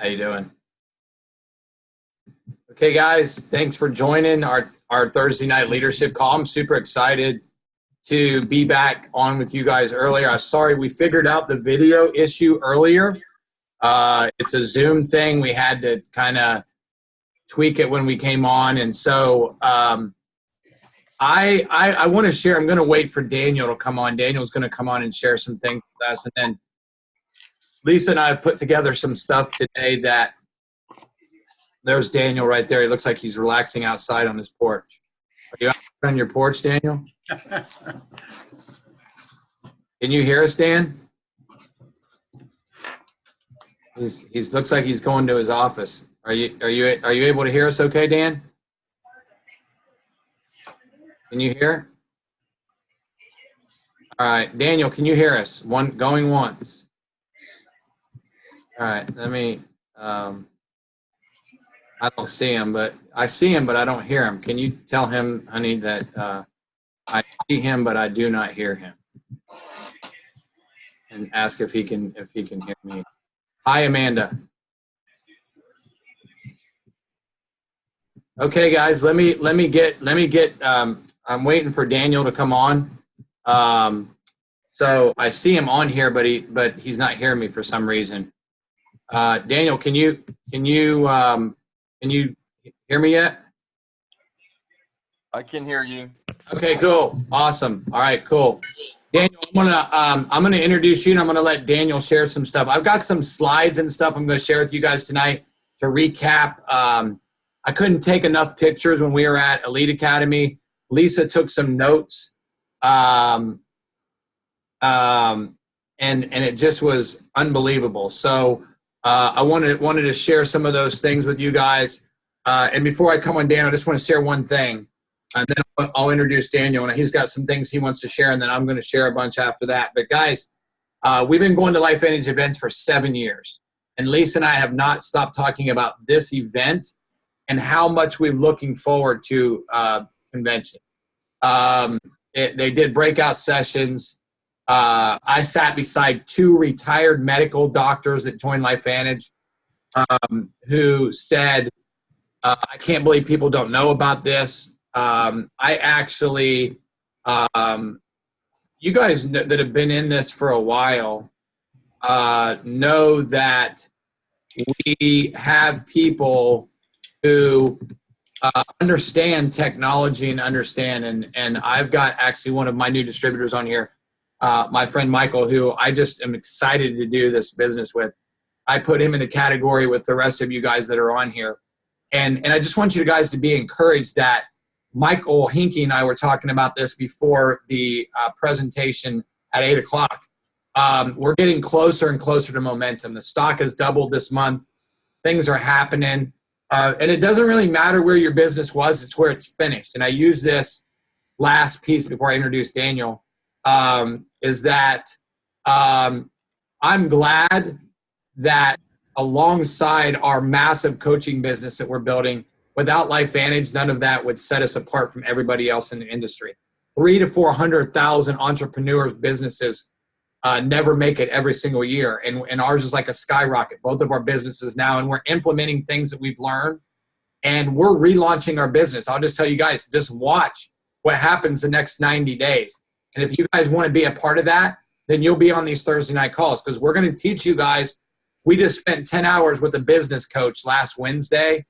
How you doing? Okay, guys, thanks for joining our Thursday night leadership call. I'm super excited to be back on with you guys earlier. I'm sorry we figured out the video issue earlier. It's a Zoom thing. We had to kind of tweak it when we came on. And so I want to share. I'm going to wait for Daniel to come on. Daniel's going to come on and share some things with us. And then Lisa and I have put together some stuff today that there's Daniel right there. He looks like he's relaxing outside on his porch. Are you out on your porch, Daniel? Can you hear us, Dan? He's looks like he's going to his office. Are you able to hear us okay, Dan? Can you hear? All right, Daniel, can you hear us? Going once. All right, let me I don't see him, but I see him, but I don't hear him. Can you tell him, honey, that I see him, but I do not hear him? And ask if he can hear me. Hi, Amanda. Okay, guys, let me get. I'm waiting for Daniel to come on. So I see him on here, but he's not hearing me for some reason. Daniel, can you hear me yet? I can hear you. Okay, cool. Awesome. All right, cool. Daniel, I'm gonna introduce you, and I'm gonna let Daniel share some stuff. I've got some slides and stuff I'm gonna share with you guys tonight to recap. I couldn't take enough pictures when we were at Elite Academy. Lisa took some notes, and it just was unbelievable. So I wanted to share some of those things with you guys. And before I come on, Dan, I just want to share one thing. And then I'll introduce Daniel, and he's got some things he wants to share, and then I'm going to share a bunch after that. But, guys, we've been going to LifeVantage events for 7 years, and Lisa and I have not stopped talking about this event and how much we're looking forward to convention. They did breakout sessions. I sat beside 2 retired medical doctors that joined LifeVantage who said, I can't believe people don't know about this. I actually, you guys that have been in this for a while know that we have people who understand technology and understand, and I've got actually one of my new distributors on here, my friend Michael, who I just am excited to do this business with. I put him in a category with the rest of you guys that are on here. And I just want you guys to be encouraged that Michael Hinkie and I were talking about this before the presentation at 8 o'clock. We're getting closer and closer to momentum. The stock has doubled this month. Things are happening. And it doesn't really matter where your business was. It's where it's finished. And I use this last piece before I introduce Daniel, is that I'm glad that alongside our massive coaching business that we're building, without LifeVantage, none of that would set us apart from everybody else in the industry. 300,000 to 400,000 entrepreneurs, businesses never make it every single year. And ours is like a skyrocket, both of our businesses now. And we're implementing things that we've learned. And we're relaunching our business. I'll just tell you guys, just watch what happens the next 90 days. And if you guys want to be a part of that, then you'll be on these Thursday night calls, because we're going to teach you guys. We just spent 10 hours with a business coach last Wednesday,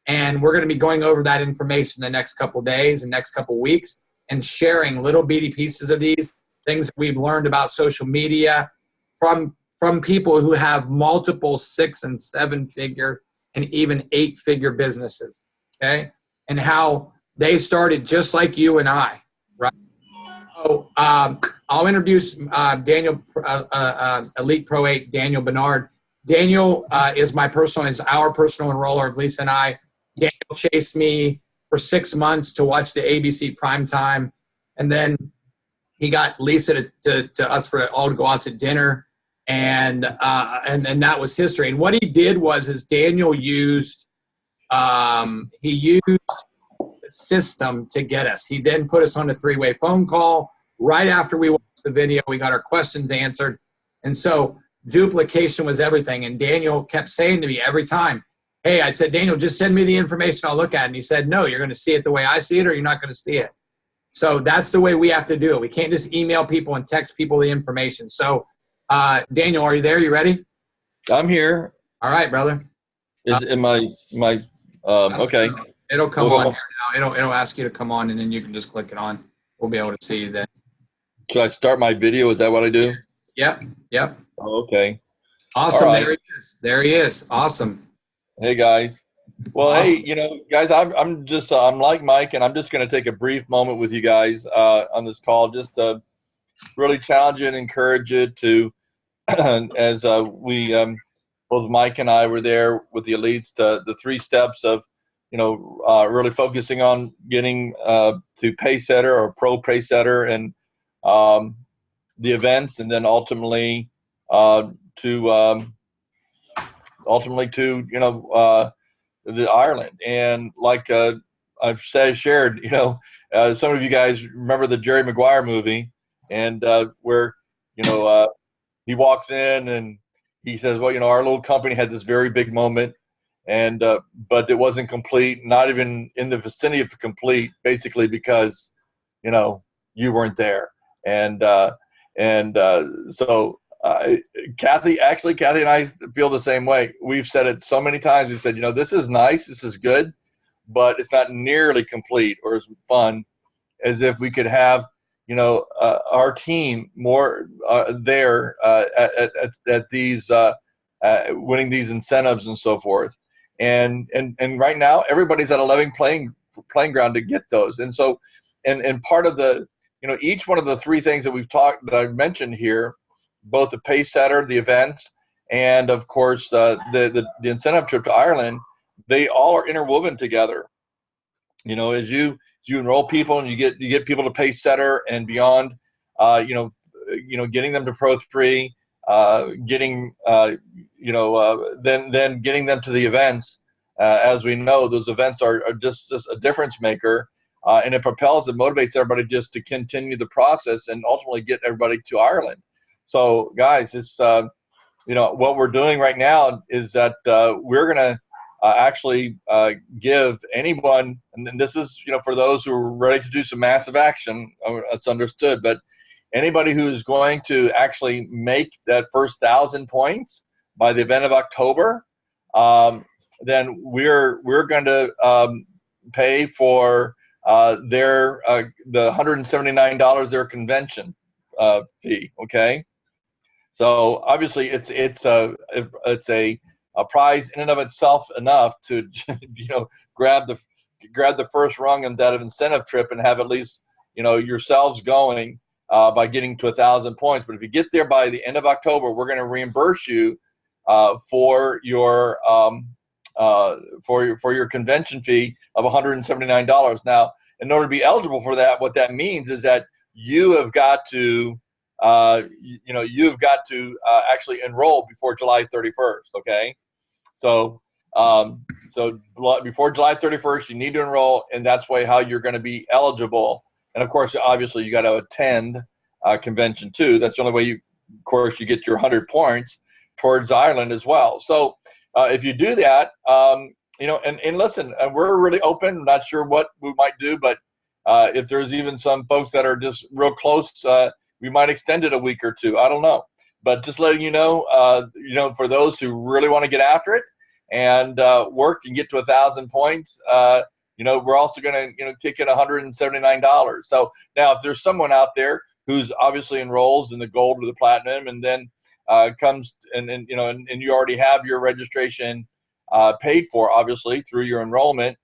and we're going to be going over that information the next couple days and next couple weeks and sharing little bitty pieces of these things that we've learned about social media from people who have multiple 6- and 7-figure and even 8-figure businesses, okay? And how they started just like you and I, right? So I'll introduce Daniel, Elite Pro 8, Daniel Bernard. Daniel is our personal enroller of Lisa and I. Daniel chased me for 6 months to watch the ABC primetime, and then he got Lisa to us for all to go out to dinner, and that was history. And what he did was Daniel used the system to get us. He then put us on a 3-way phone call right after we watched the video. We got our questions answered, and so duplication was everything. And Daniel kept saying to me every time, hey, I said, Daniel, just send me the information. I'll look at it. And he said, no, you're going to see it the way I see it, or you're not going to see it. So that's the way we have to do it. We can't just email people and text people the information. So, Daniel, are you there? You ready? I'm here. All right, brother. Okay. It'll come on here now. It'll ask you to come on, and then you can just click it on. We'll be able to see you then. Should I start my video? Is that what I do? Yep. Oh, okay. Awesome. Right. There he is. Awesome. Hey guys. Well, Awesome. hey, guys, I'm like Mike, and I'm just going to take a brief moment with you guys on this call, just to really challenge you and encourage you to, as we, both Mike and I were there with the elites, the 3 steps of, really focusing on getting to Pacesetter or Pro Pacesetter and the events, and then ultimately to the Ireland. And like I've shared, some of you guys remember the Jerry Maguire movie, and where he walks in and he says, well, our little company had this very big moment, and but it wasn't complete, not even in the vicinity of complete, basically because you weren't there. And so Kathy and I feel the same way. We've said it so many times. We said, this is nice, this is good, but it's not nearly complete or as fun as if we could have, our team more there at these winning these incentives and so forth. And right now everybody's at a level playing ground to get those. And so, and part of the, each one of the 3 things that I've mentioned here, both the Pacesetter, the events, and of course the incentive trip to Ireland, they all are interwoven together. As you enroll people and you get people to Pacesetter and beyond, getting them to Pro 3, getting then getting them to the events. As we know, those events are just a difference maker, and it propels and motivates everybody just to continue the process and ultimately get everybody to Ireland. So guys, it's what we're doing right now is that we're going to actually give anyone, and this is for those who are ready to do some massive action, it's understood, but anybody who's going to actually make that first 1,000 points by the event of October, then we're going to pay for the $179 their convention fee. Okay. So obviously it's a prize in and of itself enough to grab the first rung of that incentive trip and have at least yourselves going by getting to 1,000 points. But if you get there by the end of October, we're going to reimburse you for your convention fee of $179. Now, in order to be eligible for that, what that means is that you have got to actually enroll before July 31st. Okay, so before July 31st, you need to enroll, and that's how you're going to be eligible. And of course, obviously, you got to attend convention too. That's the only way you get your 100 points towards Ireland as well. So if you do that, and listen, we're really open. I'm not sure what we might do, but if there's even some folks that are just real close, we might extend it a week or 2. I don't know, but just letting for those who really want to get after it and work and get to 1,000 points, we're also going to kick in $179. So now, if there's someone out there who's obviously enrolls in the gold or the platinum, and then comes and you already have your registration paid for, obviously through your enrollment,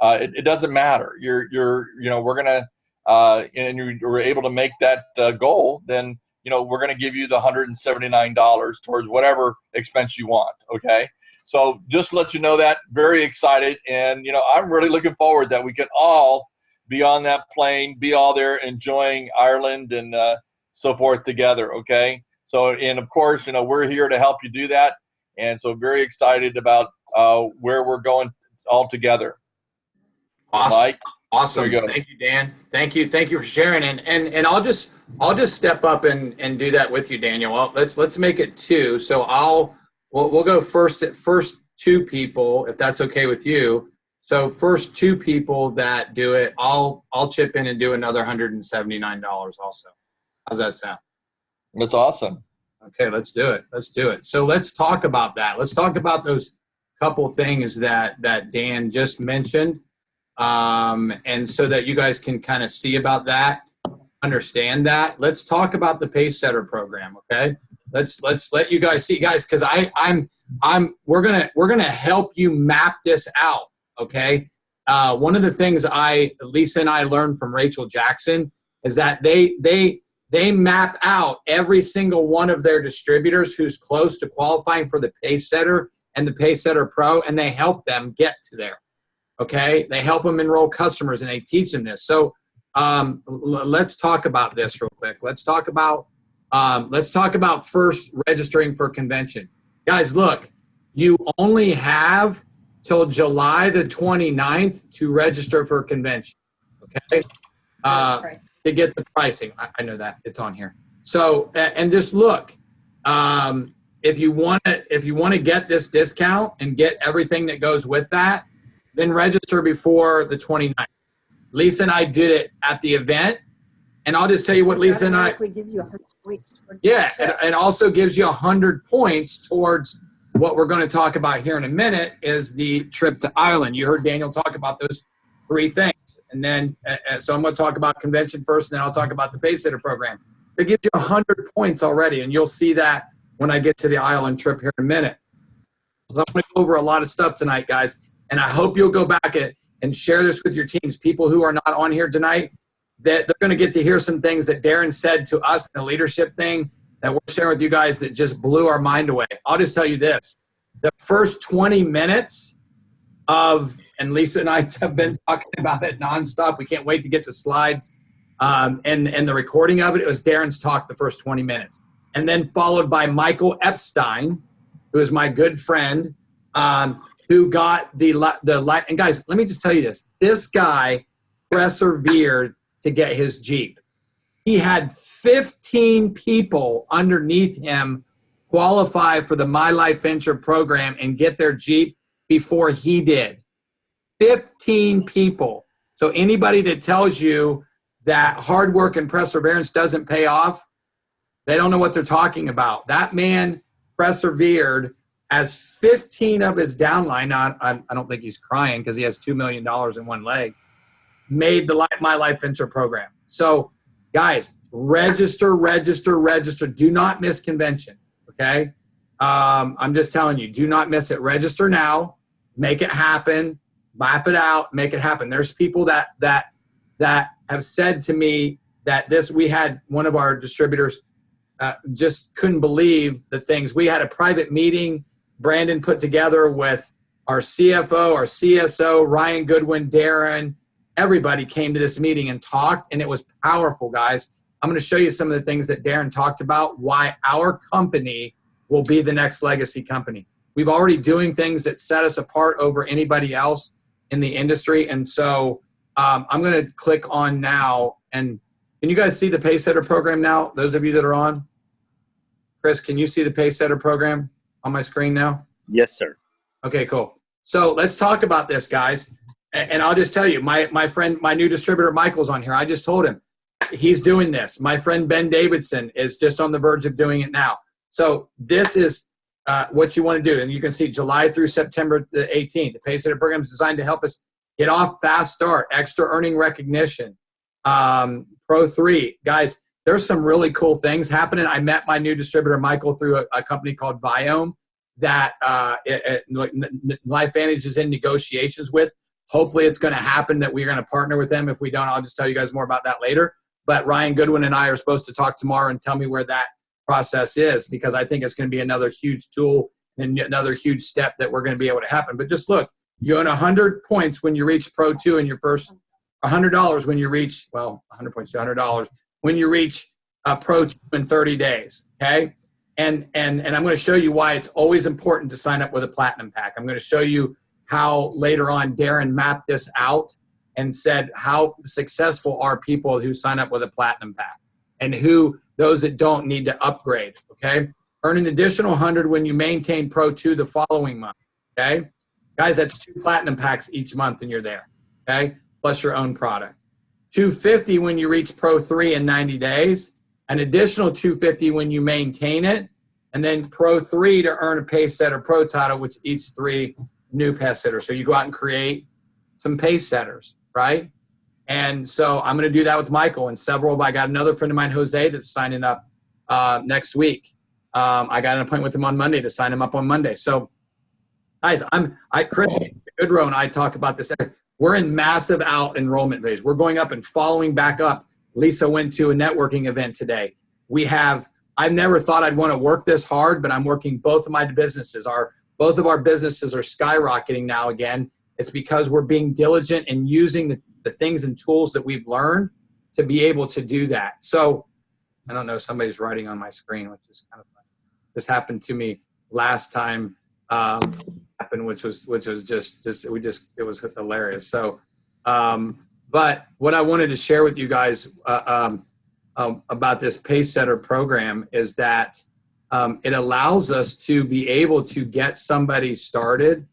it doesn't matter. We're gonna and you were able to make that goal, then we're gonna give you the $179 towards whatever expense you want. Okay, so just to let you know that, very excited, and I'm really looking forward that we can all be on that plane, be all there enjoying Ireland and so forth together. Okay, so, and of course, we're here to help you do that, and so very excited about where we're going all together. Awesome. Mike? Awesome. There you go. Thank you, Dan. Thank you for sharing. And I'll just step up and do that with you, Daniel. Let's make it 2. So we'll go first 2 people, if that's okay with you. So first 2 people that do it, I'll chip in and do another $179 also. How's that sound? That's awesome. Okay, let's do it. So let's talk about that. Let's talk about those couple things that Dan just mentioned. And so that you guys can kind of see about that, understand that. Let's talk about the Pacesetter program. Okay. Let's let you guys see, guys, because we're gonna help you map this out. Okay. One of the things Lisa and I learned from Rachel Jackson is that they map out every single one of their distributors who's close to qualifying for the Pacesetter and the Pacesetter Pro, and they help them get to there. Okay, they help them enroll customers and they teach them this. So let's talk about this real quick. Let's talk about first registering for convention. Guys, look, you only have till July the 29th to register for convention. Okay, to get the pricing. I know that it's on here. So and just look, if you want to get this discount and get everything that goes with that, then register before the 29th. Lisa and I did it at the event, and I'll just tell you what Lisa and I. It gives you 100 points towards yeah, and also gives you 100 points towards what we're going to talk about here in a minute is the trip to Ireland. You heard Daniel talk about those 3 things, and then so I'm going to talk about convention first, and then I'll talk about the Pacesetter program. It gives you 100 points already, and you'll see that when I get to the Ireland trip here in a minute. I'm going to go over a lot of stuff tonight, guys. And I hope you'll go back and share this with your teams. People who are not on here tonight, that they're going to get to hear some things that Darren said to us in the leadership thing that we're sharing with you guys that just blew our mind away. I'll just tell you this. The first 20 minutes and Lisa and I have been talking about it nonstop. We can't wait to get the slides and the recording of it. It was Darren's talk the first 20 minutes. And then followed by Michael Epstein, who is my good friend, who got and guys, let me just tell you this. This guy persevered to get his Jeep. He had 15 people underneath him qualify for the My Life Venture program and get their Jeep before he did. 15 people. So anybody that tells you that hard work and perseverance doesn't pay off, they don't know what they're talking about. That man persevered as 15 of his downline, I don't think he's crying because he has $2 million in one leg, made the My Life Venture program. So, guys, register. Do not miss convention, okay? I'm just telling you, do not miss it. Register now. Make it happen. Map it out. Make it happen. There's people that have said to me that we had one of our distributors just couldn't believe the things. We had a private meeting Brandon put together with our CFO, our CSO, Ryan Goodwin, Darren. Everybody came to this meeting and talked, and it was powerful, guys. I'm going to show you some of the things that Darren talked about, why our company will be the next legacy company. We've already doing things that set us apart over anybody else in the industry. And so I'm going to click on now. And can you guys see the Pacesetter program now? Those of you that are on? Chris, can you see the Pacesetter program on my screen now? Yes, sir. Okay, cool. So let's talk about this, guys. And I'll just tell you, my friend, my new distributor, Michael's on here. I just told him he's doing this. My friend, Ben Davidson, is just on the verge of doing it now. So this is what you want to do. And you can see July through September the 18th. The Pacesetter program is designed to help us get off fast start, extra earning recognition, Pro 3. Guys, there's some really cool things happening. I met my new distributor, Michael, through a company called Viome that LifeVantage is in negotiations with. Hopefully it's going to happen that we're going to partner with them. If we don't, I'll just tell you guys more about that later. But Ryan Goodwin and I are supposed to talk tomorrow and tell me where that process is, because I think it's going to be another huge tool and another huge step that we're going to be able to happen. But just look, you earn 100 points when you reach Pro 2 in your first, $100 when you reach, well, 100 points to $100 when you reach Pro 2 in 30 days, okay? And I'm going to show you why it's always important to sign up with a Platinum Pack. I'm going to show you how later on Darren mapped this out and said, how successful are people who sign up with a platinum pack, and who those that don't need to upgrade, okay? Earn an additional 100 when you maintain Pro 2 the following month, okay? Guys, that's 2 platinum packs each month and you're there, okay? Plus your own product. 250 when you reach Pro 3 in 90 days, an additional 250 when you maintain it, and then Pro 3 to earn a Pace Setter Pro title, which each 3 new pace setters. So you go out and create some pace setters, right? And so I'm going to do that with Michael and several. I got another friend of mine, Jose, that's signing up next week. I got an appointment with him on Monday to sign him up on Monday. So, guys, Chris Goodrow and I talk about this. We're in massive out enrollment phase. We're going up and following back up. Lisa went to a networking event today. I've never thought I'd want to work this hard, but I'm working both of my businesses. Both of our businesses are skyrocketing now again. It's because we're being diligent and using the things and tools that we've learned to be able to do that. So I don't know, somebody's writing on my screen, which is kind of funny. This happened to me last time, which was just it was hilarious. So, but what I wanted to share with you guys about this Pace Setter program is that it allows us to be able to get somebody started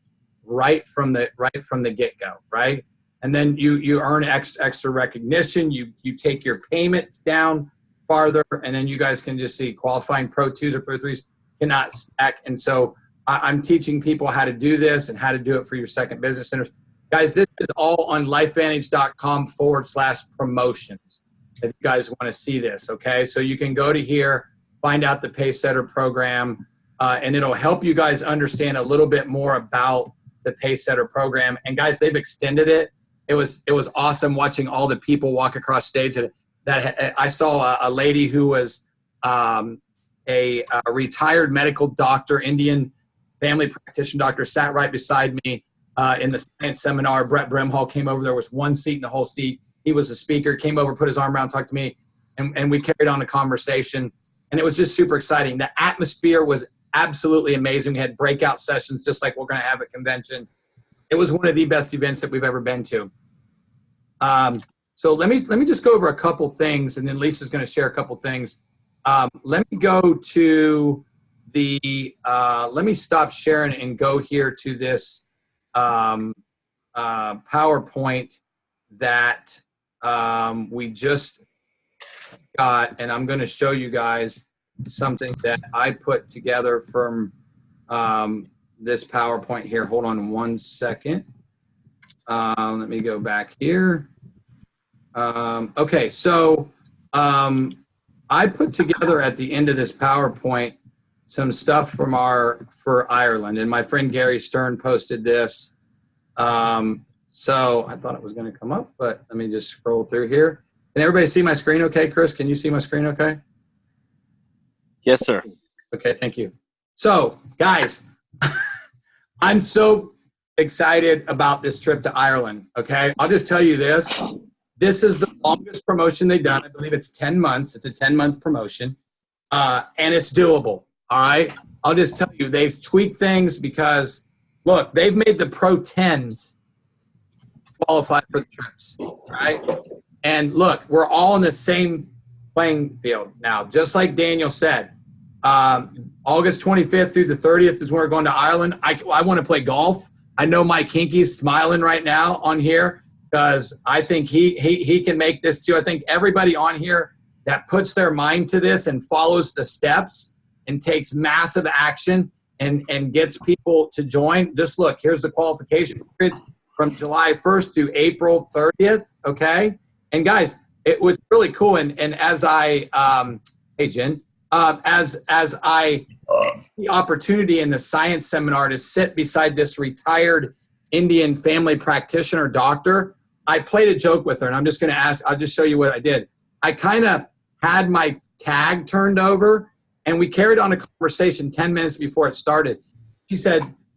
right from the get-go, right? And then you earn extra recognition. You take your payments down farther, and then you guys can just see qualifying Pro 2s or Pro 3s cannot stack. And so I'm teaching people how to do this and how to do it for your second business centers. Guys, this is all on lifevantage.com/promotions. If you guys want to see this, okay? So you can go to here, find out the Pace Setter program, and it'll help you guys understand a little bit more about the Pace Setter program. And guys, they've extended it. It was awesome watching all the people walk across stage. That I saw a lady who was a retired medical doctor, Indian family practitioner doctor, sat right beside me in the science seminar. Brett Brimhall came over. There was one seat in the whole seat. He was a speaker, came over, put his arm around, talked to me, and we carried on a conversation. And it was just super exciting. The atmosphere was absolutely amazing. We had breakout sessions just like we're going to have at convention. It was one of the best events that we've ever been to. So let me just go over a couple things, and then Lisa's going to share a couple things. Let me go to the let me stop sharing and go here to this PowerPoint that we just got, and I'm going to show you guys something that I put together from this PowerPoint here. Hold on one second. Let me go back here. Okay, so I put together at the end of this PowerPoint some stuff from for Ireland, and my friend Gary Stern posted this. So I thought it was going to come up, but let me just scroll through here. Can everybody see my screen okay? Chris, can you see my screen okay? Yes, sir. Okay, thank you. So, guys, I'm so excited about this trip to Ireland, okay? I'll just tell you this. This is the longest promotion they've done. I believe it's 10 months. It's a 10-month promotion, and it's doable, all right? I'll just tell you, they've tweaked things because, look, they've made the Pro 10s qualify for the trips, right? And look, we're all in the same playing field now. Just like Daniel said, August 25th through the 30th is when we're going to Ireland. I want to play golf. I know Mike Hinkey's smiling right now on here because I think he can make this too. I think everybody on here that puts their mind to this and follows the steps and takes massive action and gets people to join. Just look, here's the qualification periods from July 1st to April 30th, okay? And guys, it was really cool. And as I, hey Jen, as I the opportunity in the science seminar to sit beside this retired Indian family practitioner doctor, I played a joke with her, and I'm just going to I'll just show you what I did. I kind of had my tag turned over, and we carried on a conversation 10 minutes before it started.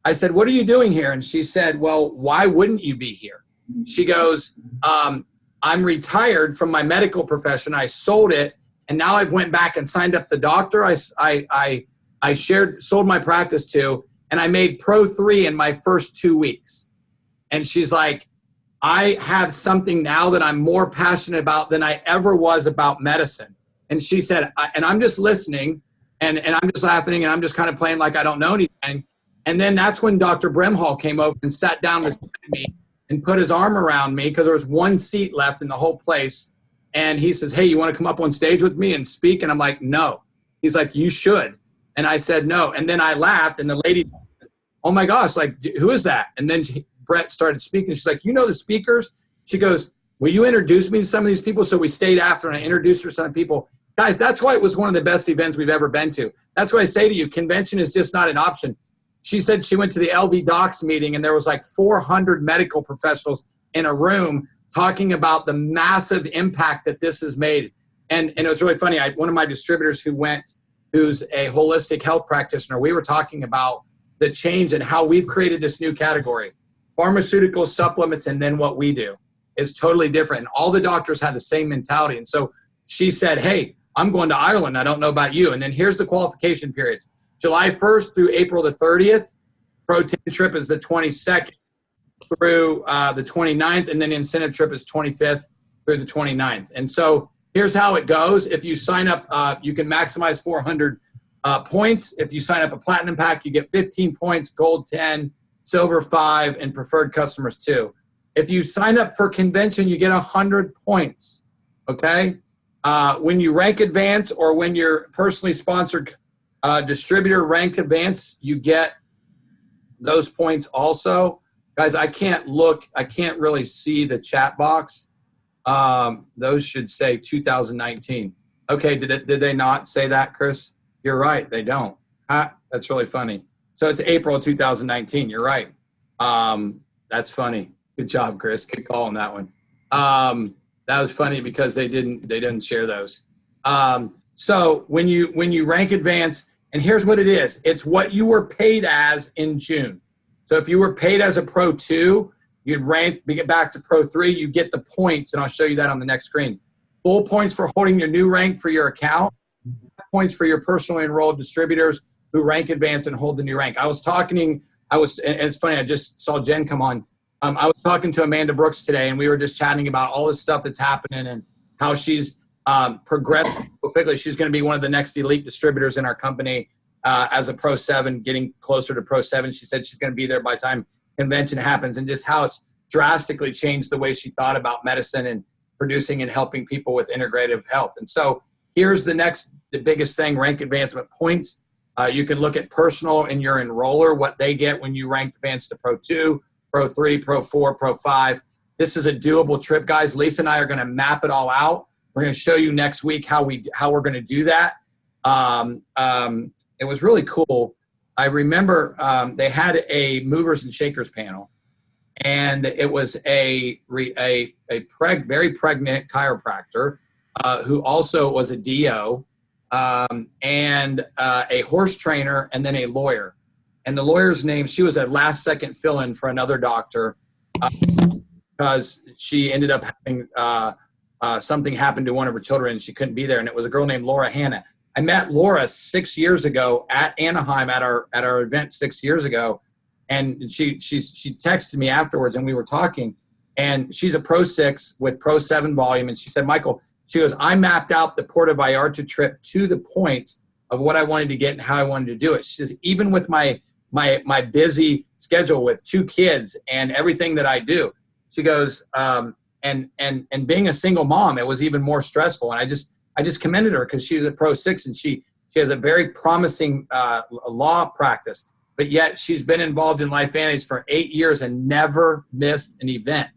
I said, what are you doing here? And she said, well, why wouldn't you be here? She goes, I'm retired from my medical profession. I sold it, and now I've went back and signed up the doctor I sold my practice to, and I made Pro 3 in my first 2 weeks. And she's like, I have something now that I'm more passionate about than I ever was about medicine. And she said, and I'm just listening and I'm just laughing and I'm just kind of playing like I don't know anything. And then that's when Dr. Brimhall came over and sat down beside me and put his arm around me because there was one seat left in the whole place. And he says, hey, you want to come up on stage with me and speak? And I'm like, no. He's like, you should. And I said, no. And then I laughed and the lady, oh my gosh, like, who is that? And then Brett started speaking. She's like, you know the speakers? She goes, will you introduce me to some of these people? So we stayed after and I introduced her to some people. Guys, that's why it was one of the best events we've ever been to. That's why I say to you, convention is just not an option. She said she went to the LV Docs meeting and there was like 400 medical professionals in a room talking about the massive impact that this has made. And it was really funny. One of my distributors who's a holistic health practitioner, we were talking about the change and how we've created this new category. Pharmaceuticals, supplements, and then what we do is totally different. And all the doctors had the same mentality. And so she said, hey, I'm going to Ireland. I don't know about you. And then here's the qualification periods. July 1st through April the 30th. Pro 10 trip is the 22nd through the 29th. And then the incentive trip is 25th through the 29th. And so here's how it goes. If you sign up, you can maximize 400 points. If you sign up a platinum pack, you get 15 points, gold 10, silver 5, and preferred customers 2. If you sign up for convention, you get 100 points, okay? When you rank advance or when you're personally sponsored distributor ranked advance, you get those points also. Guys, I can't really see the chat box. Those should say 2019. Okay, did they not say that, Chris? You're right, they don't. That's really funny. So it's April 2019, you're right. That's funny. Good job, Chris. Good call on that one. That was funny because they didn't share those. So when you rank advance, and here's what it is. It's what you were paid as in June. So if you were paid as a Pro 2, you'd get back to Pro 3, you get the points, and I'll show you that on the next screen. Full points for holding your new rank for your account, points for your personally enrolled distributors who rank advance and hold the new rank. And it's funny, I just saw Jen come on. I was talking to Amanda Brooks today, and we were just chatting about all this stuff that's happening and how she's progressed quickly. She's going to be one of the next elite distributors in our company as a Pro 7, getting closer to Pro 7. She said she's going to be there by the time convention happens, and just how it's drastically changed the way she thought about medicine and producing and helping people with integrative health. And so here's the biggest thing, rank advancement points. You can look at personal and your enroller, what they get when you rank advance to Pro 2, Pro 3, Pro 4, Pro 5. This is a doable trip, guys. Lisa and I are going to map it all out. We're going to show you next week how we're going to do that. It was really cool. I remember they had a movers and shakers panel, and it was a very pregnant chiropractor who also was a DO, and a horse trainer, and then a lawyer. And the lawyer's name, she was a last-second fill-in for another doctor because she ended up having something happen to one of her children, and she couldn't be there. And it was a girl named Laura Hanna. I met Laura 6 years ago at Anaheim at our event 6 years ago, and she texted me afterwards, and we were talking. And she's a Pro 6 with Pro 7 volume, and she said, Michael, she goes, I mapped out the Puerto Vallarta trip to the points of what I wanted to get and how I wanted to do it. She says, even with my busy schedule with 2 kids and everything that I do, she goes, and being a single mom, it was even more stressful. And I just commended her because she's a Pro 6 and she has a very promising law practice, but yet she's been involved in LifeVantage for 8 years and never missed an event.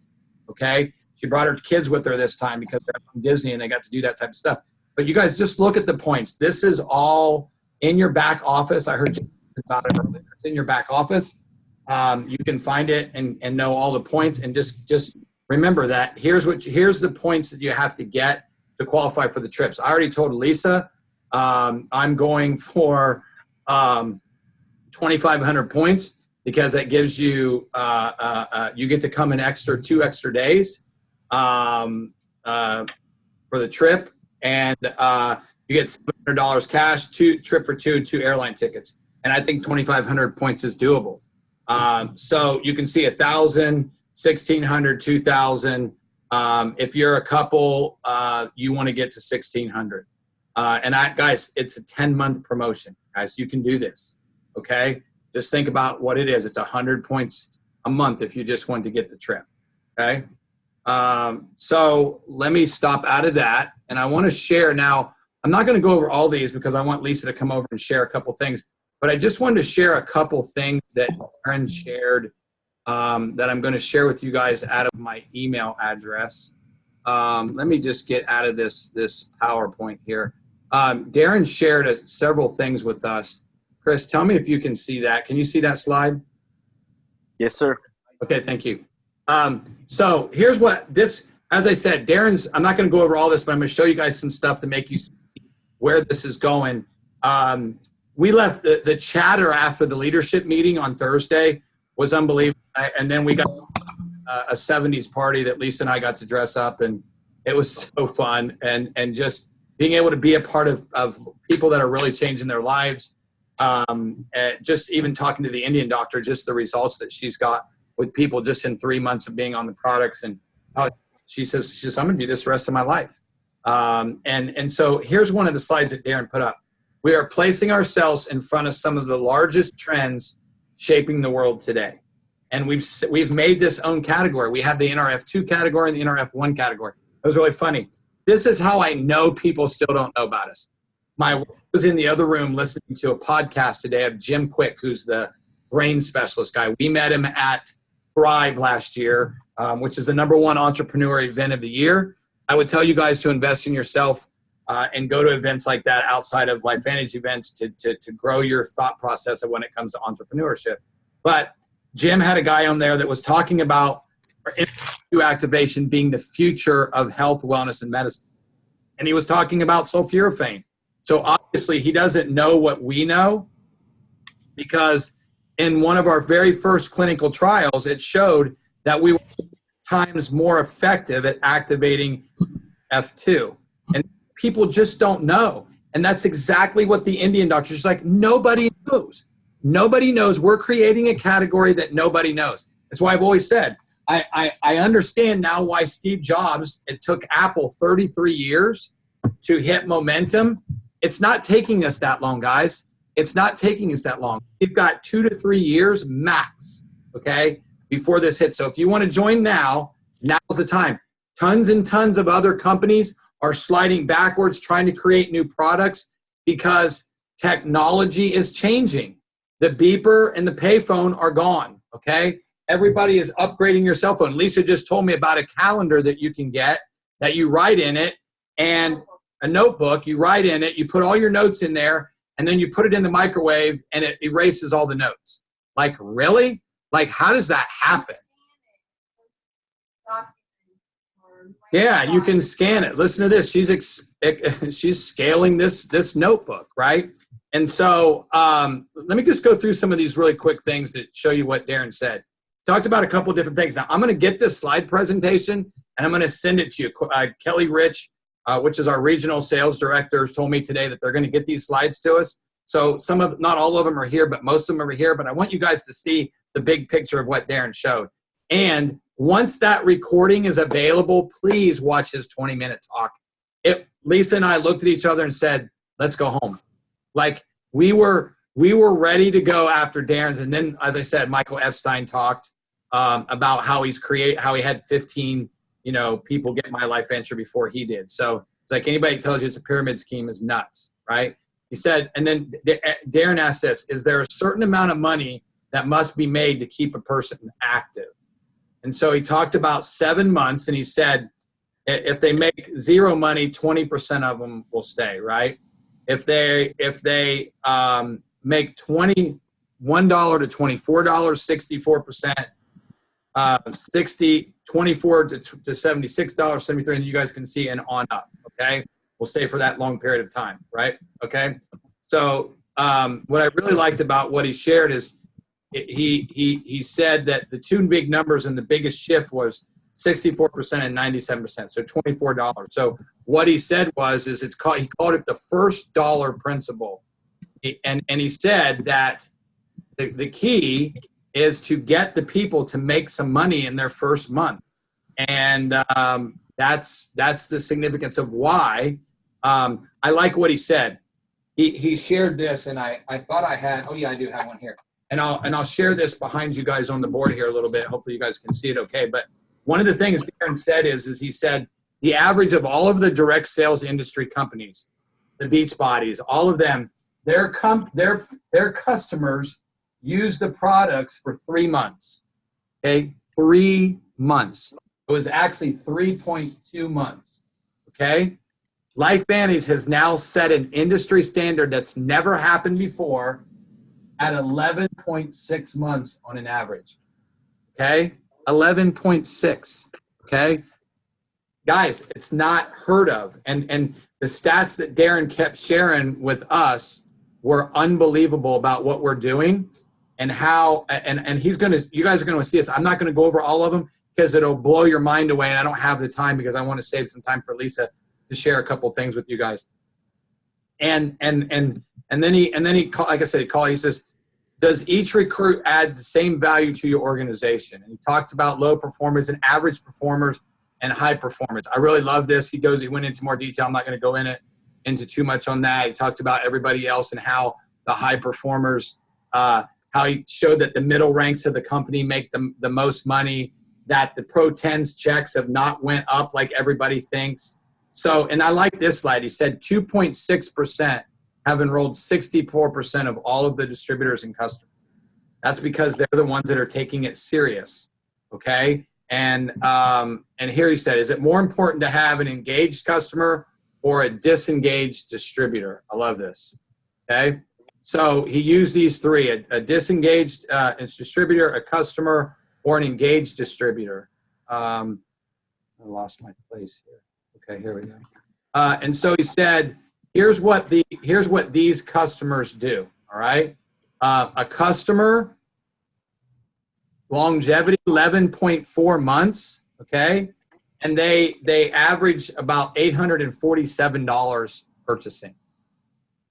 Okay. She brought her kids with her this time because they're from Disney and they got to do that type of stuff. But you guys just look at the points. This is all in your back office. I heard you about it earlier. It's in your back office. You can find it and know all the points, and just remember that here's the points that you have to get to qualify for the trips. I already told Lisa I'm going for 2,500 points because that gives you you get to come in 2 extra days for the trip, and you get $700 cash, 2 trip for 2 airline tickets. And I think 2,500 points is doable. So you can see 1,000, 1,600, 2,000. If you're a couple, you want to get to 1,600. Guys, it's a 10-month promotion. Guys, you can do this, okay? Just think about what it is. It's 100 points a month if you just want to get the trip, okay? So let me stop out of that. And I want to share now. I'm not going to go over all these because I want Lisa to come over and share a couple things. But I just wanted to share a couple things that Aaron shared that I'm going to share with you guys out of my email address. Let me just get out of this PowerPoint here. Darren shared several things with us. Chris, tell me if you can see that. Can you see that slide? Yes, sir. Okay, thank you. So here's what this, as I said, Darren's, I'm not going to go over all this, but I'm going to show you guys some stuff to make you see where this is going. We left the chatter after the leadership meeting on Thursday was unbelievable. And then we got a 70s party that Lisa and I got to dress up, and it was so fun. And just being able to be a part of people that are really changing their lives. Just even talking to the Indian doctor, just the results that she's got with people just in 3 months of being on the products. And she says, I'm going to do this the rest of my life. And so here's one of the slides that Darren put up. We are placing ourselves in front of some of the largest trends shaping the world today. And we've made this own category. We have the NRF2 category and the NRF1 category. It was really funny. This is how I know people still don't know about us. My wife was in the other room listening to a podcast today of Jim Quick, who's the brain specialist guy. We met him at Thrive last year, which is the #1 entrepreneur event of the year. I would tell you guys to invest in yourself and go to events like that outside of LifeVantage events to grow your thought process of when it comes to entrepreneurship. But Jim had a guy on there that was talking about activation being the future of health, wellness, and medicine. And he was talking about sulforaphane. So obviously he doesn't know what we know, because in one of our very first clinical trials, it showed that we were times more effective at activating F2. And people just don't know. And that's exactly what the Indian doctor is like. Nobody knows. Nobody knows. We're creating a category that nobody knows. That's why I've always said, I understand now why Steve Jobs, it took Apple 33 years to hit momentum. It's not taking us that long, guys. It's not taking us that long. We've got 2 to 3 years max, okay, before this hits. So if you want to join now, now's the time. Tons and tons of other companies are sliding backwards, trying to create new products because technology is changing. The beeper and the payphone are gone, okay? Everybody is upgrading your cell phone. Lisa just told me about a calendar that you can get that you write in it, and a notebook, you write in it, you put all your notes in there, and then you put it in the microwave and it erases all the notes. Like, really? Like, how does that happen? Yeah, you can scan it. Listen to this. She's scaling this notebook, right? And so let me just go through some of these really quick things that show you what Darren said. Talked about a couple different things. Now, I'm going to get this slide presentation, and I'm going to send it to you. Kelly Rich, which is our regional sales director, told me today that they're going to get these slides to us. So not all of them are here, but most of them are here. But I want you guys to see the big picture of what Darren showed. And once that recording is available, please watch his 20-minute talk. Lisa and I looked at each other and said, let's go home. Like, we were ready to go after Darren's. And then, as I said, Michael Epstein talked about how he had 15 people get My Life Venture before he did. So it's like, anybody who tells you it's a pyramid scheme is nuts, right? He said, and then Darren asked this, is there a certain amount of money that must be made to keep a person active? And so he talked about 7 months, and he said, if they make zero money, 20% of them will stay, right? If they make $21 to $24, 64%, 24 to $76, 73, and you guys can see and on up, okay? We'll stay for that long period of time, right? Okay? So what I really liked about what he shared is he said that the two big numbers and the biggest shift was 64% and 97%, so $24. So what he said he called it the first dollar principle. And he said that the key is to get the people to make some money in their first month. And that's the significance of why. I like what he said. He shared this, and I thought I had, oh yeah, I do have one here. And I'll share this behind you guys on the board here a little bit. Hopefully you guys can see it okay. But one of the things Darren said is he said the average of all of the direct sales industry companies, the Beachbodies, all of them, their customers use the products for 3 months. Okay, 3 months. It was actually 3.2 months. Okay, LifeVantage has now set an industry standard that's never happened before at 11.6 months on an average. Okay, 11.6. Okay, guys, it's not heard of. And the stats that Darren kept sharing with us were unbelievable about what we're doing and how, and he's going to, you guys are going to see us. I'm not going to go over all of them because it'll blow your mind away. And I don't have the time because I want to save some time for Lisa to share a couple things with you guys. And then he like I said, he says, does each recruit add the same value to your organization? And he talked about low performers and average performers and high performers. I really love this. He went into more detail. I'm not going to go into too much on that. He talked about everybody else and how the high performers, how he showed that the middle ranks of the company make the most money, that the Pro 10s checks have not went up like everybody thinks. So, and I like this slide. He said 2.6% have enrolled 64% of all of the distributors and customers. That's because they're the ones that are taking it serious, okay? And here he said, is it more important to have an engaged customer or a disengaged distributor? I love this, okay? So he used these three, a disengaged distributor, a customer, or an engaged distributor. I lost my place here. Okay, here we go. And so he said, here's what these customers do, all right? A customer, longevity, 11.4 months, okay? And they average about $847 purchasing,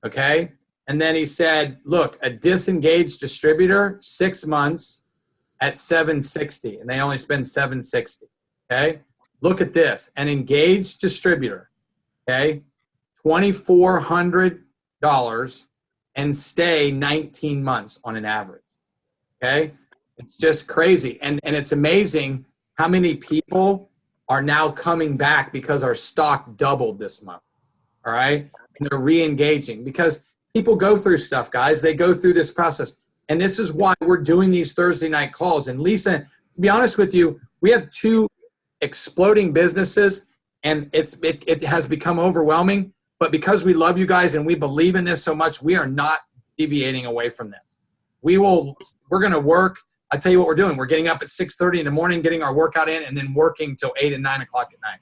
okay? And then he said, look, a disengaged distributor, 6 months at $760, and they only spend $760, okay? Look at this, an engaged distributor, okay? $2,400 and stay 19 months on an average, okay? It's just crazy. And it's amazing how many people are now coming back because our stock doubled this month, all right? And they're re-engaging because people go through stuff, guys. They go through this process. And this is why we're doing these Thursday night calls. And Lisa, to be honest with you, we have 2 exploding businesses, and it has become overwhelming. But because we love you guys and we believe in this so much, we are not deviating away from this. We're going to work. I'll tell you what we're doing. We're getting up at 6:30 in the morning, getting our workout in, and then working till 8 and 9 o'clock at night.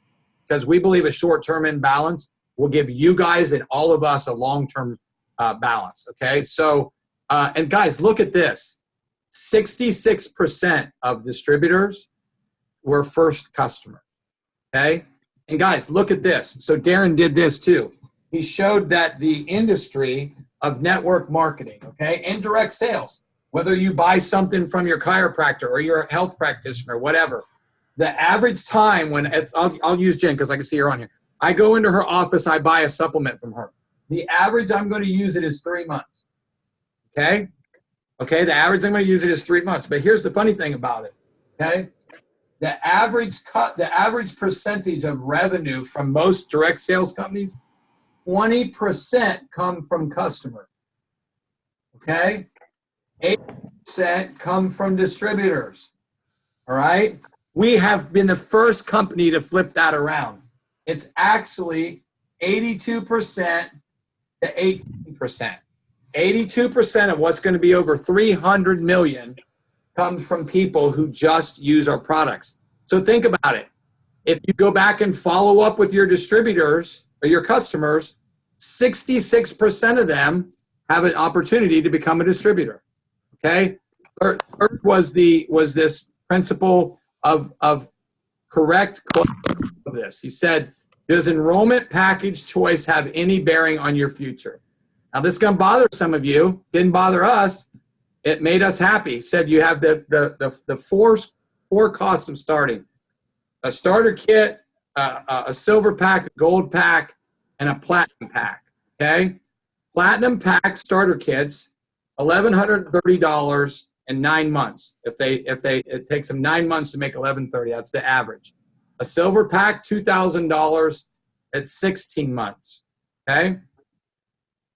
Because we believe a short-term imbalance will give you guys and all of us a long-term balance, okay? So, and guys, look at this. 66% of distributors were first customers, okay? And guys, look at this. So Darren did this too. He showed that the industry of network marketing, okay, and direct sales, whether you buy something from your chiropractor or your health practitioner, whatever, the average time when I'll use Jen because I can see her on here. I go into her office, I buy a supplement from her. The average I'm going to use it is 3 months, okay? Okay, the average I'm going to use it is 3 months. But here's the funny thing about it, okay? The average percentage of revenue from most direct sales companies, 20% come from customers, okay? 8% come from distributors, all right? We have been the first company to flip that around. It's actually 82% to 18%. 82% of what's going to be over 300 million comes from people who just use our products. So think about it. If you go back and follow up with your distributors or your customers, 66% of them have an opportunity to become a distributor. Okay. Third was this principle of correct quote of this. He said, does enrollment package choice have any bearing on your future? Now this is going to bother some of you. Didn't bother us. it made us happy. He said you have the four costs of starting: a starter kit, a silver pack, a gold pack, and a platinum pack. Okay, platinum pack starter kits, $1,130 in 9 months. It takes them 9 months to make $1,130. That's the average. A silver pack, $2,000 at 16 months. Okay,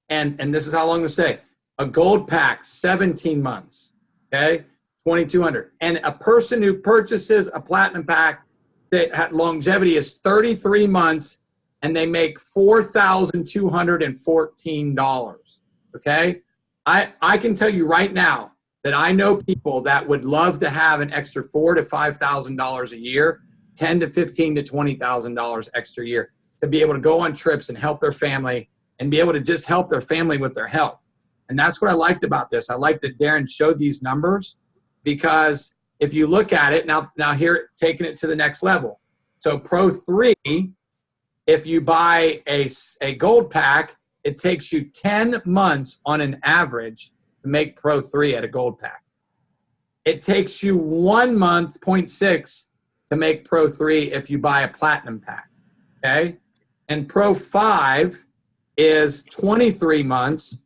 and this is how long to stay. A gold pack, 17 months. Okay, $2,200. And a person who purchases a platinum pack, that longevity is 33 months, and they make $4,214. Okay, I can tell you right now that I know people that would love to have an extra $4,000 to $5,000 a year, $10,000 to $15,000 to $20,000 extra a year to be able to go on trips and help their family and be able to just help their family with their health. And that's what I liked about this. I liked that Darren showed these numbers, because if you look at it now here, taking it to the next level. So Pro 3, if you buy a gold pack, it takes you 10 months on an average to make Pro 3 at a gold pack. It takes you 1 month, 0.6, to make Pro 3 if you buy a platinum pack. Okay? And Pro 5 is 23 months.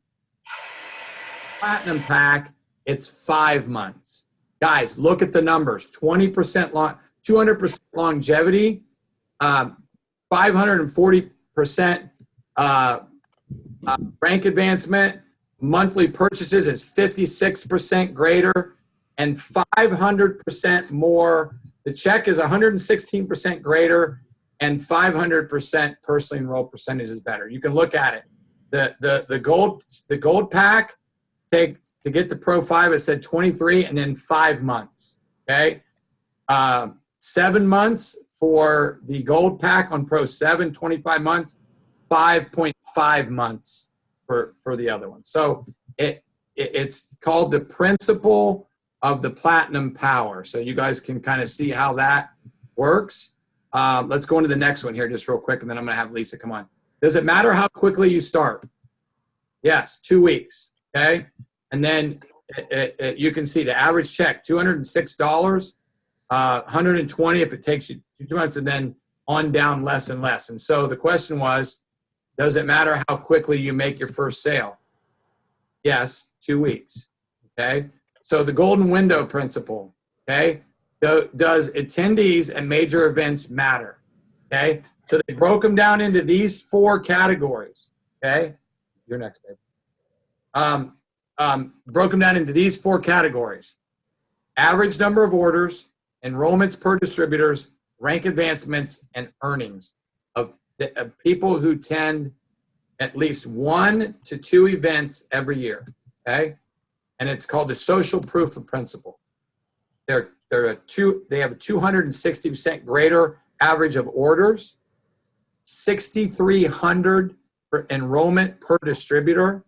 Platinum pack, it's 5 months. Guys, look at the numbers. 20% 200% longevity, 540% rank advancement. Monthly purchases is 56% greater, and 500% more. The check is 116% greater, and 500% personally enrolled percentage is better. You can look at it. The gold pack, to get the Pro 5, it said 23, and then 5 months. Okay, 7 months for the gold pack on Pro 7, 25 months, 5.5 months for the other one. So it's called the principle of the platinum power. So you guys can kind of see how that works. Let's go into the next one here just real quick, and then I'm going to have Lisa come on. Does it matter how quickly you start? Yes, 2 weeks. Okay, and then you can see the average check, $206, 120 if it takes you 2 months, and then on down less and less. And so the question was, does it matter how quickly you make your first sale? Yes, 2 weeks. Okay, so the golden window principle. Okay, does attendees and major events matter? Okay, so they broke them down into these 4 categories. Okay, you're next, babe. Broke them down into these 4 categories: average number of orders, enrollments per distributors, rank advancements, and earnings of people who attend at least 1 to 2 events every year. Okay, and it's called the social proof of principle. They have a 260% greater average of orders, 6,300 for enrollment per distributor,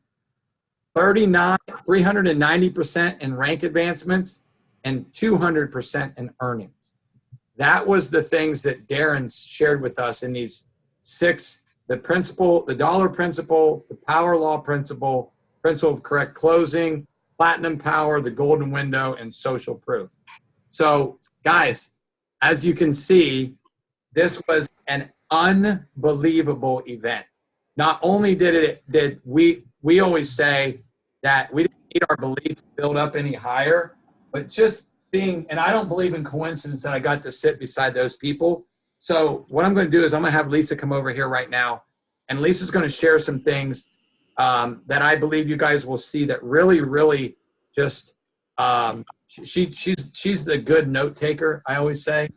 390% in rank advancements, and 200% in earnings. That was the things that Darren shared with us in these 6: the principle, the dollar principle, the power law principle, principle of correct closing, platinum power, the golden window, and social proof. So guys, as you can see, this was an unbelievable event. Not only did we always say that we didn't need our beliefs build up any higher, but just being, and I don't believe in coincidence that I got to sit beside those people. So what I'm going to do is I'm going to have Lisa come over here right now, and Lisa's going to share some things that I believe you guys will see that really, really just, she's the good note taker, I always say.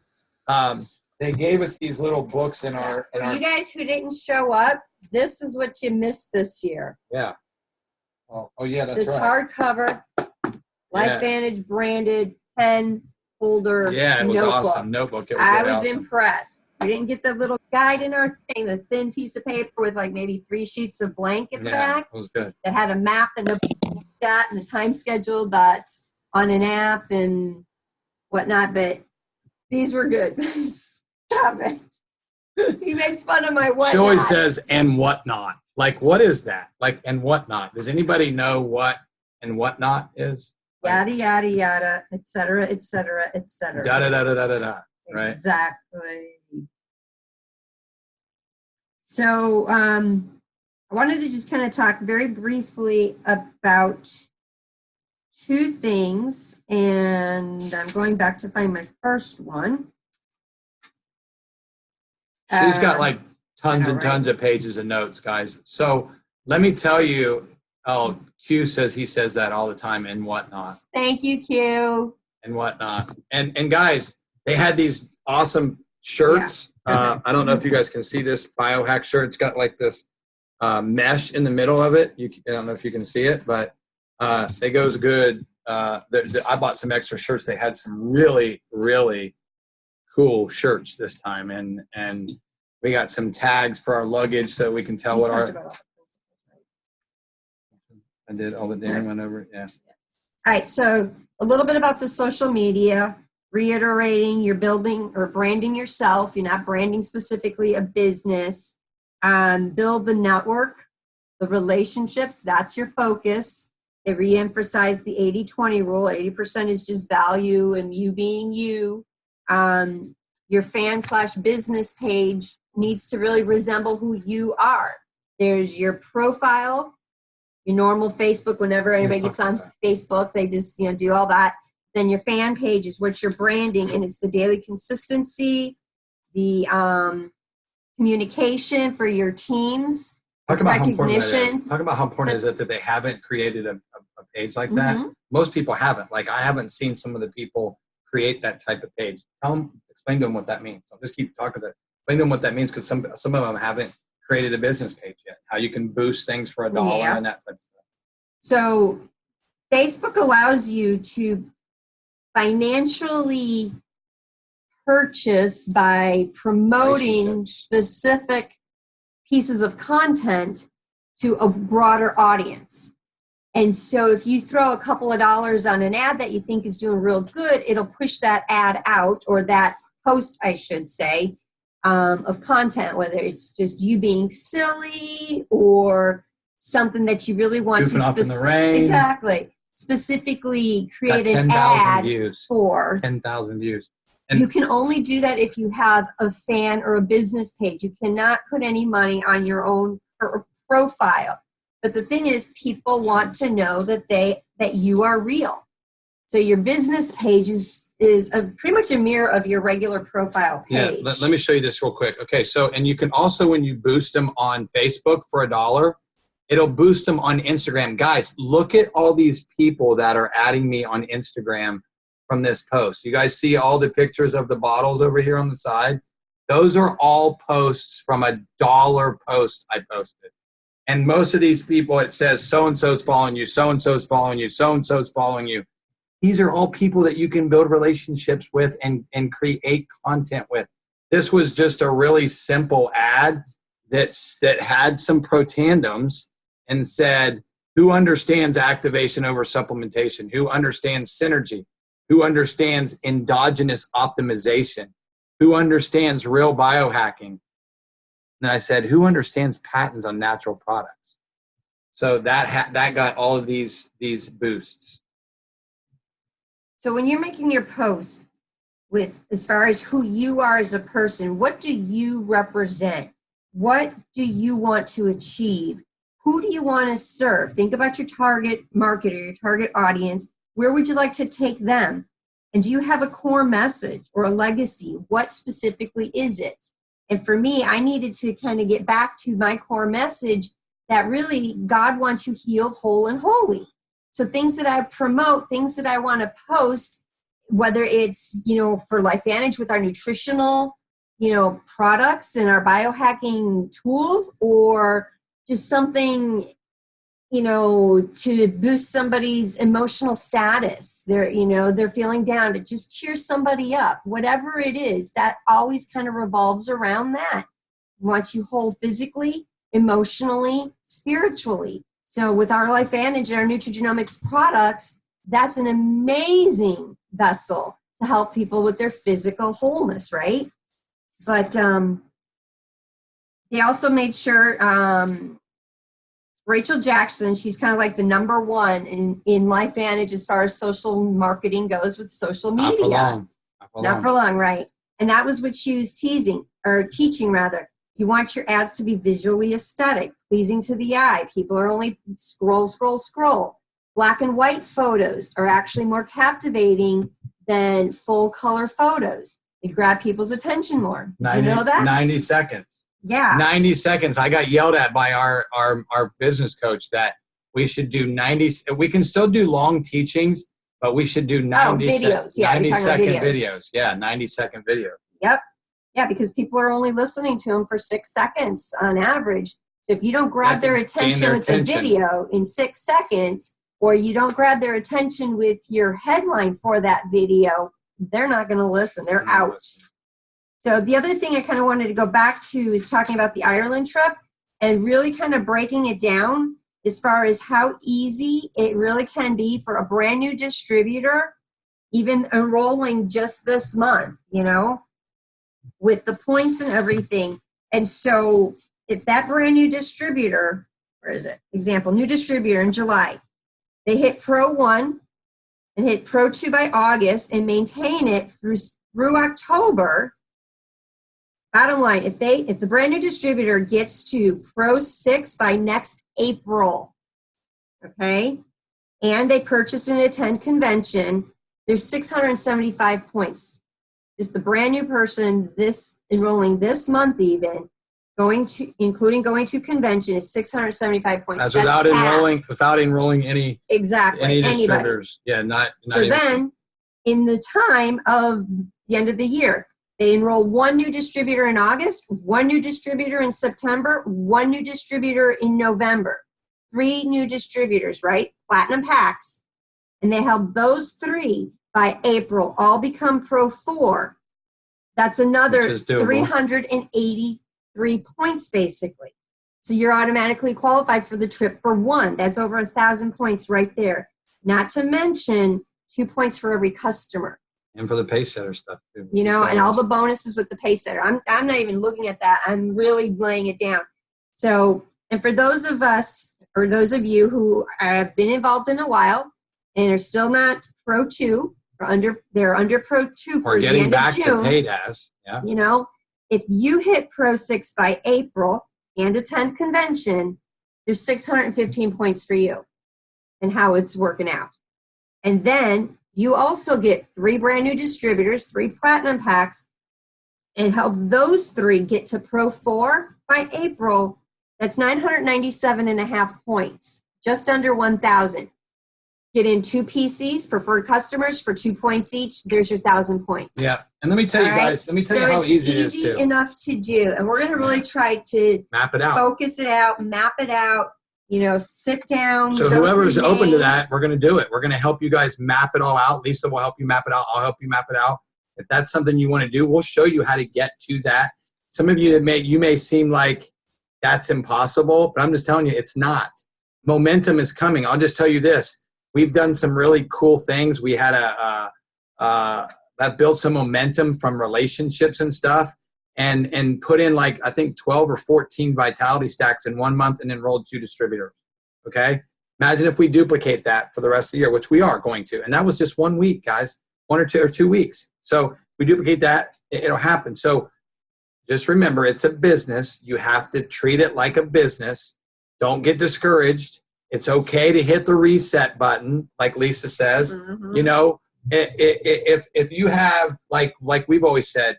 They gave us these little books in our For you guys who didn't show up, this is what you missed this year. yeah. Oh yeah, that's This right. hardcover, LifeVantage branded pen holder. Yeah, it was notebook. awesome. Notebook. It was I really was awesome. impressed. We didn't get the little guide in our thing, the thin piece of paper with like maybe 3 sheets of blank in the Yeah, back it was good. that had a map and that and the time schedule that's on an app and whatnot. But these were good. Stop it. He makes fun of my whatnot. She always says, and whatnot. Like, what is that? Like, and whatnot. Does anybody know what and whatnot is? yada, yada, yada, et cetera, et cetera, et cetera. Da da da da da da da. Right. Exactly. So I wanted to just kind of talk very briefly about two things, and I'm going back to find my first one. She's got like tons I know, and tons of pages of notes, guys. So let me tell you, oh, Q says he says that all the time and whatnot. Thank you, Q. And whatnot. And guys, they had these awesome shirts. I don't know if you guys can see this biohack shirt. It's got like this mesh in the middle of it. I don't know if you can see it, but it goes good. I bought some extra shirts. They had some really, really cool shirts this time. And we got some tags for our luggage so we can tell what our... I did all the daring went over it, yeah. All right, so a little bit about the social media, reiterating you're building or branding yourself. You're not branding specifically a business. Build the network, the relationships, that's your focus. They reemphasize the 80-20 rule. 80% is just value and you being you. Your fan/business page needs to really resemble who you are. There's your profile, your normal Facebook. Whenever anybody gets on Facebook, they just do all that. Then your fan page is what you're branding, and it's the daily consistency, the communication for your teams. Talk about how important that recognition. is. Talk about how important is it that they haven't created a page like that. Most people haven't. Like I haven't seen some of the people create that type of page. Explain to them what that means. I'll just keep talking about it. Explain to them what that means because some of them haven't created a business page yet. How you can boost things for $1 and that type of stuff. So Facebook allows you to financially purchase by promoting specific pieces of content to a broader audience. And so if you throw a couple of dollars on an ad that you think is doing real good, it'll push that ad out, or that post, I should say, of content, whether it's just you being silly or something that you really want Goofing off in the rain. Exactly. Specifically create Got an 10,000 ad views. for 10,000 views. And you can only do that if you have a fan or a business page. You cannot put any money on your own profile. But the thing is, people want to know that you are real. So your business page is pretty much a mirror of your regular profile page. Yeah, let me show you this real quick. Okay, so, and you can also, when you boost them on Facebook for $1, it'll boost them on Instagram. Guys, look at all these people that are adding me on Instagram from this post. You guys see all the pictures of the bottles over here on the side? Those are all posts from $1 post I posted. And most of these people, it says so-and-so's following you, so-and-so's following you, so-and-so's following you. These are all people that you can build relationships with and create content with. This was just a really simple ad that had some pro tandems and said, who understands activation over supplementation? Who understands synergy? Who understands endogenous optimization? Who understands real biohacking? And I said, who understands patents on natural products? So that got all of these boosts. So when you're making your posts with as far as who you are as a person, what do you represent? What do you want to achieve? Who do you want to serve? Think about your target market or your target audience. Where would you like to take them? And do you have a core message or a legacy? What specifically is it? And for me, I needed to kind of get back to my core message that really God wants you healed, whole, and holy. So things that I promote, things that I want to post, whether it's, for LifeVantage with our nutritional, products and our biohacking tools, or just something, to boost somebody's emotional status. They're feeling down, to just cheer somebody up. Whatever it is, that always kind of revolves around that. Once you whole physically, emotionally, spiritually. So with our LifeVantage and our nutrigenomics products, that's an amazing vessel to help people with their physical wholeness, right? But they also made sure Rachel Jackson, she's kind of like the number one in LifeVantage as far as social marketing goes with social Not for media. long. Not for Not long. for long, right? And that was what she was teaching rather. You want your ads to be visually aesthetic, pleasing to the eye. People are only scroll. Black and white photos are actually more captivating than full color photos. They grab people's attention more. Did you know that? 90 seconds. Yeah. 90 seconds. I got yelled at by our business coach that we should do 90. We can still do long teachings, but we should do 90 videos. Yeah, you're 90 talking about second videos. videos. Yeah, 90-second video. Yep. Yeah, because people are only listening to them for 6 seconds on average. So if you don't grab their attention with the video in 6 seconds, or you don't grab their attention with your headline for that video, they're not going to listen. They're out. So the other thing I kind of wanted to go back to is talking about the Ireland trip and really kind of breaking it down as far as how easy it really can be for a brand new distributor, even enrolling just this month, you know, with the points and everything. And so if that brand new distributor, where is it? Example, new distributor in July, they hit Pro 1 and hit Pro 2 by August and maintain it through October. Bottom line, if the brand new distributor gets to Pro 6 by next April, okay, and they purchase and attend convention, there's 675 points. Just the brand new person enrolling this month even, including going to convention, is 675 points. That's That's without enrolling any exactly anybody. distributors. Yeah, not So even. then, in the time of the end of the year, they enroll one new distributor in August, one new distributor in September, one new distributor in November. 3 new distributors, right? Platinum packs. And they help those 3 by April all become Pro 4. That's another Which is doable. 383 points, basically. So you're automatically qualified for the trip for 1. That's over 1,000 points right there. Not to mention 2 points for every customer. And for the pace setter stuff too. You know, and all the bonuses with the pace setter. I'm not even looking at that. I'm really laying it down. So, and for those of us, or those of you who have been involved in a while and are still not Pro 2, or they're under Pro 2 for Or the getting end back of June. to paid as. Yeah. You know, if you hit Pro 6 by April and attend convention, there's 615 points for you and how it's working out. And then you also get 3 brand new distributors, 3 platinum packs, and help those 3 get to Pro 4 by April. That's 997.5 points, just under 1,000. Get in 2 PCs, preferred customers, for 2 points each. There's your 1,000 points. Yeah. And let me tell you All right? guys, let me tell you how easy it is It's easy to enough to do. And we're going to really try to map it out. focus it out, map it out, you know, sit down. So go whoever's through open to that, names. we're going to do it. We're going to help you guys map it all out. Lisa will help you map it out. I'll help you map it out. If that's something you want to do, we'll show you how to get to that. Some of you may seem like that's impossible, but I'm just telling you, it's not. Momentum is coming. I'll just tell you this. We've done some really cool things. We had that built some momentum from relationships and stuff, and put in, like, I think 12 or 14 vitality stacks in 1 month and enrolled 2 distributors. Okay. Imagine if we duplicate that for the rest of the year, which we are going to. And that was just 1 week, guys, 1 or 2 weeks. So we duplicate that, it'll happen. So just remember, it's a business. You have to treat it like a business. Don't get discouraged. It's okay to hit the reset button, like Lisa says. Mhm. You know, if you have, like we've always said,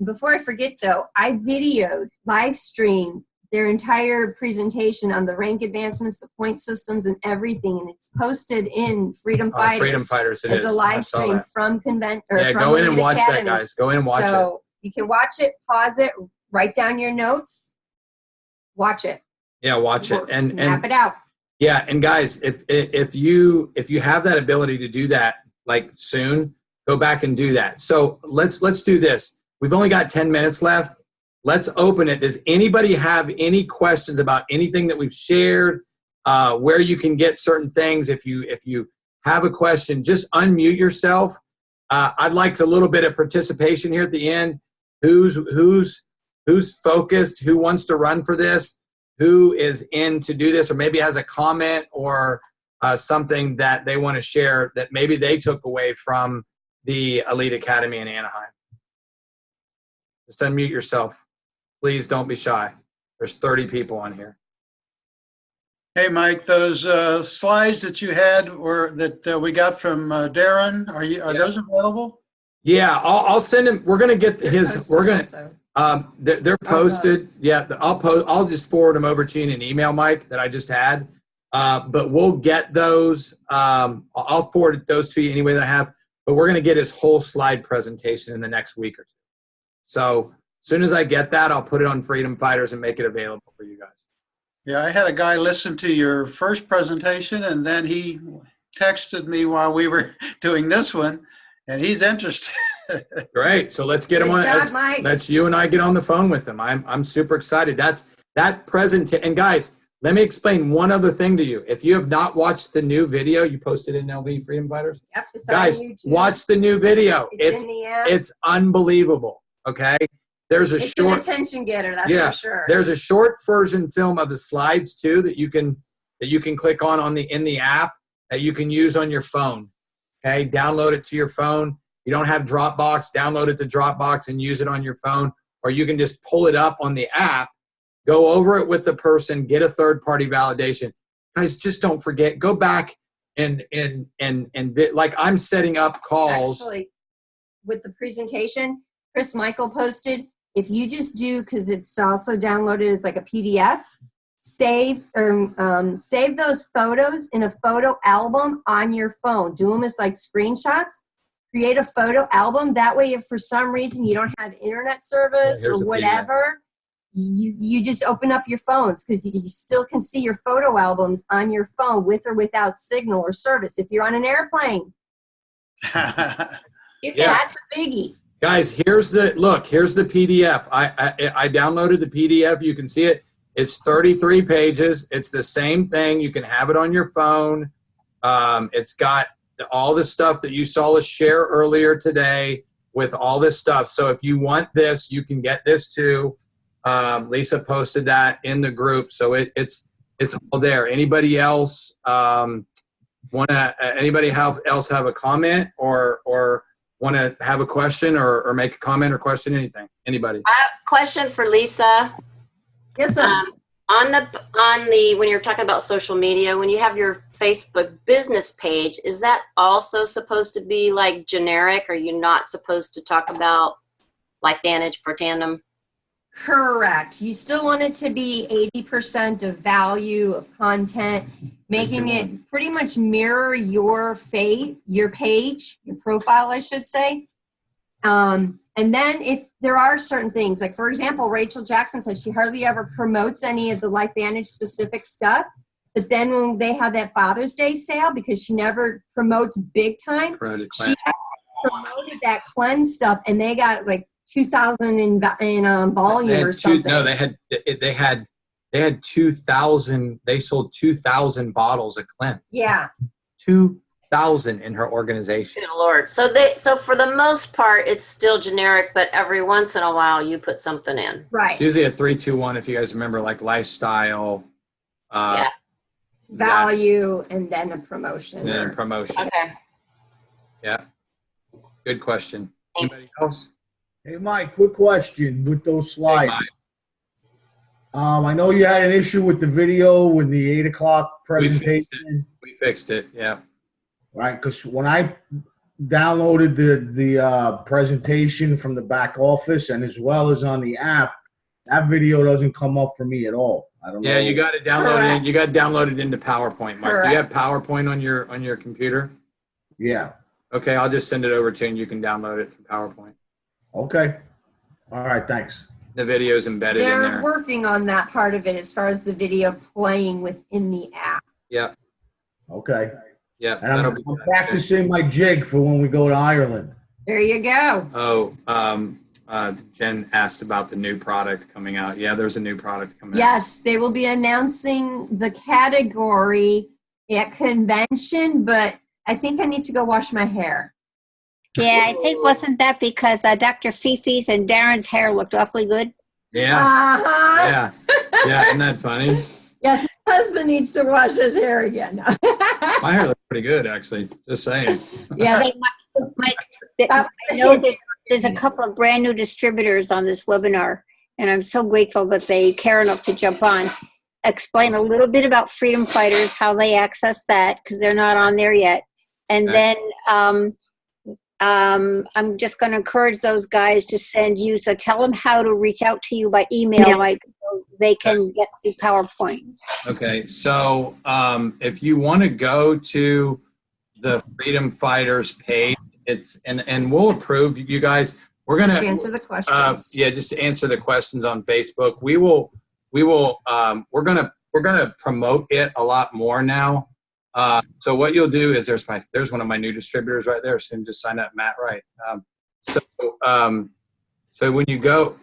Before I forget, though, I videoed, live streamed their entire presentation on the rank advancements, the point systems, and everything, and it's posted in Freedom Fighters. Freedom Fighters, it as is. a I live saw stream that. from convent. Yeah, go in and watch that, guys. Go in and watch it. So you can watch it, pause it, write down your notes, watch it, Yeah, watch it. And map it out. yeah, and guys, if you have that ability to do that, like, soon, go back and do that. So let's do this. We've only got 10 minutes left. Let's open it. Does anybody have any questions about anything that we've shared? Where you can get certain things? If you have a question, just unmute yourself. I'd like a little bit of participation here at the end. Who's focused? Who wants to run for this? who is in to do this, or maybe has a comment or something that they want to share that maybe they took away from the Elite Academy in Anaheim. Just unmute yourself. Please don't be shy. There's 30 people on here. Hey, Mike, those slides that you had that we got from Darren, are those available? Yeah, I'll send him. We're gonna get his. We're gonna. They're posted. Yeah, I'll just forward them over to you in an email, Mike, that I just had. But we'll get those. I'll forward those to you anyway that I have. But we're gonna get his whole slide presentation in the next week or two. So as soon as I get that, I'll put it on Freedom Fighters and make it available for you guys. Yeah, I had a guy listen to your first presentation, and then he texted me while we were doing this one, and he's interested. Great. So let's get him on. Good job, Mike. Let's you and I get on the phone with him. I'm super excited. That presentation. And guys, let me explain one other thing to you. If you have not watched the new video, you posted in LV Freedom Fighters. Yep, it's Guys, on YouTube. watch the new video. It's in the app. It's unbelievable. Okay. There's a It's short. an attention getter, that's Yeah, for sure. There's a short version film of the slides too that you can click on in the app that you can use on your phone. Okay, download it to your phone. You don't have Dropbox, download it to Dropbox and use it on your phone, or you can just pull it up on the app, go over it with the person, get a third-party validation. Guys, just don't forget, go back and like I'm setting up calls. Actually, with the presentation, Chris Michael posted, if you just do, because it's also downloaded as like a PDF, save those photos in a photo album on your phone. Do them as like screenshots. Create a photo album. That way, if for some reason you don't have internet service Here's or a whatever, you just open up your phones, because you still can see your photo albums on your phone with or without signal or service. If you're on an airplane, that's a biggie. Guys, here's the PDF. I downloaded the PDF. You can see it. It's 33 pages. It's the same thing. You can have it on your phone. It's got all the stuff that you saw us share earlier today with all this stuff. So if you want this, you can get this too. Lisa posted that in the group, so it's all there. Anybody else anybody else have a comment or want to have a question or make a comment or question, anything? Anybody? I have a question for Lisa. Yes, sir. On the when you're talking about social media, when you have your Facebook business page, is that also supposed to be like generic? Are you not supposed to talk about LifeVantage, Protandim? Correct. You still want it to be 80% of value of content, making it pretty much mirror your page, your profile, I should say. And then if there are certain things, like for example, Rachel Jackson says she hardly ever promotes any of the LifeVantage specific stuff. But then when they have that Father's Day sale, because she never promotes big time, she promoted that cleanse stuff, and they got like 2,000 in volume or something. No, they had 2,000. They sold 2,000 bottles of cleanse. Yeah. 2,000 in her organization. Good Lord. So for the most part, it's still generic, but every once in a while you put something in. Right. It's usually a 3-2-1 if you guys remember, like lifestyle. Yeah. Value and then a promotion. And then promotion. Okay. Yeah. Good question. Thanks. Anybody else? Hey, Mike, quick question with those slides. Mike. I know you had an issue with the video with the 8 o'clock presentation. We fixed it. Yeah. Right, because when I downloaded the presentation from the back office and as well as on the app, that video doesn't come up for me at all. I don't know. Yeah, you got to download Correct. it. You got to download it into PowerPoint, Mike. Correct. Do you have PowerPoint on your computer? Yeah. Okay, I'll just send it over to you and you can download it through PowerPoint. Okay. All right, thanks. The video's embedded in They're there. working on that part of it as far as the video playing within the app. Yeah. Okay. Yeah. And that'll I'm be good. practicing my jig for when we go to Ireland. There you go. Oh, Jen asked about the new product coming out. Yeah, there's a new product coming out. Yes, they will be announcing the category at convention, but I think I need to go wash my hair. Yeah, I think wasn't that because Dr. Fifi's and Darren's hair looked awfully good? Yeah. Uh-huh. Yeah. Yeah, isn't that funny? Yes, my husband needs to wash his hair again. My hair looks pretty good, actually. Just saying. Yeah, Hey, Mike, I know there's a couple of brand new distributors on this webinar, and I'm so grateful that they care enough to jump on. Explain a little bit about Freedom Fighters, how they access that, because they're not on there yet. And Okay. then I'm just going to encourage those guys to send you. So tell them how to reach out to you by email, Mike, so they can get the PowerPoint. Okay, so if you want to go to the Freedom Fighters page, and we'll approve you guys. We're gonna just answer the questions. yeah, just to answer the questions on Facebook. We're gonna promote it a lot more now. So what you'll do is there's one of my new distributors right there. So just sign up, Matt Wright. So when you go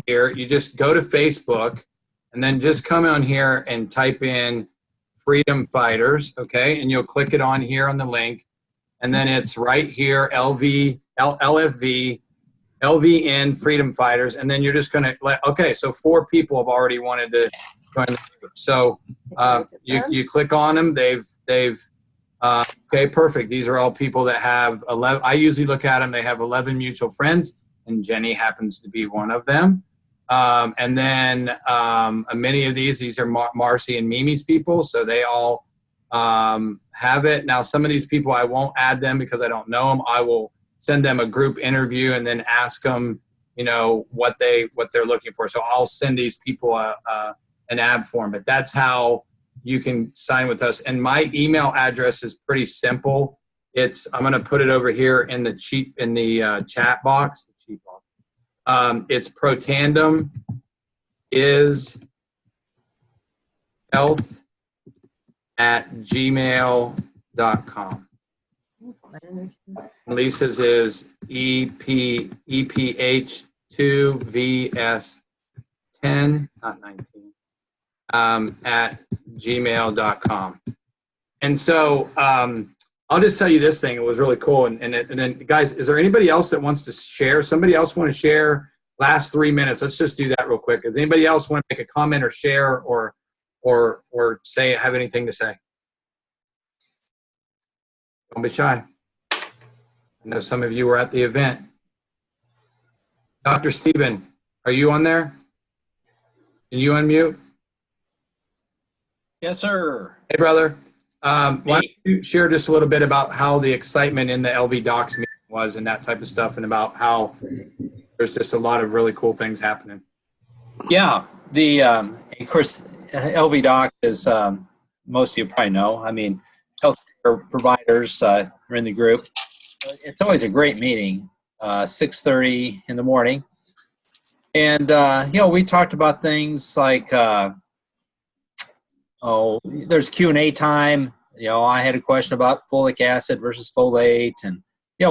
here, you just go to Facebook, and then just come on here and type in Freedom Fighters, okay? And you'll click it on here on the link, and then it's right here, LFV, LVN Freedom Fighters, and then you're just gonna okay, so 4 people have already wanted to join the group. So you click on them, they've okay, perfect. These are all people that have 11, I usually look at them, they have 11 mutual friends, and Jenny happens to be one of them. And then many of these are Marcy and Mimi's people, so they all have it. Now, some of these people, I won't add them because I don't know them. I will send them a group interview and then ask them, what they're looking for. So I'll send these people an ad form, but that's how you can sign with us. And my email address is pretty simple. I'm going to put it over here in the chat box. The cheat box. It's protandem is health@gmail.com. Lisa's is EPH2VS10, not 19, at gmail.com. And so I'll just tell you this thing. It was really cool. And then, guys, is there anybody else that wants to share? Somebody else want to share? Last 3 minutes. Let's just do that real quick. Does anybody else want to make a comment or share or have anything to say? Don't be shy. I know some of you were at the event. Dr. Stephen, are you on there? Can you unmute? Yes, sir. Hey, brother. Why don't you share just a little bit about how the excitement in the LV Docs meeting was and that type of stuff, and about how there's just a lot of really cool things happening. Yeah, of course, LV Doc is, most of you probably know, I mean, healthcare providers are in the group. It's always a great meeting, 6:30 in the morning. And, we talked about things like, there's Q&A time. I had a question about folic acid versus folate. And,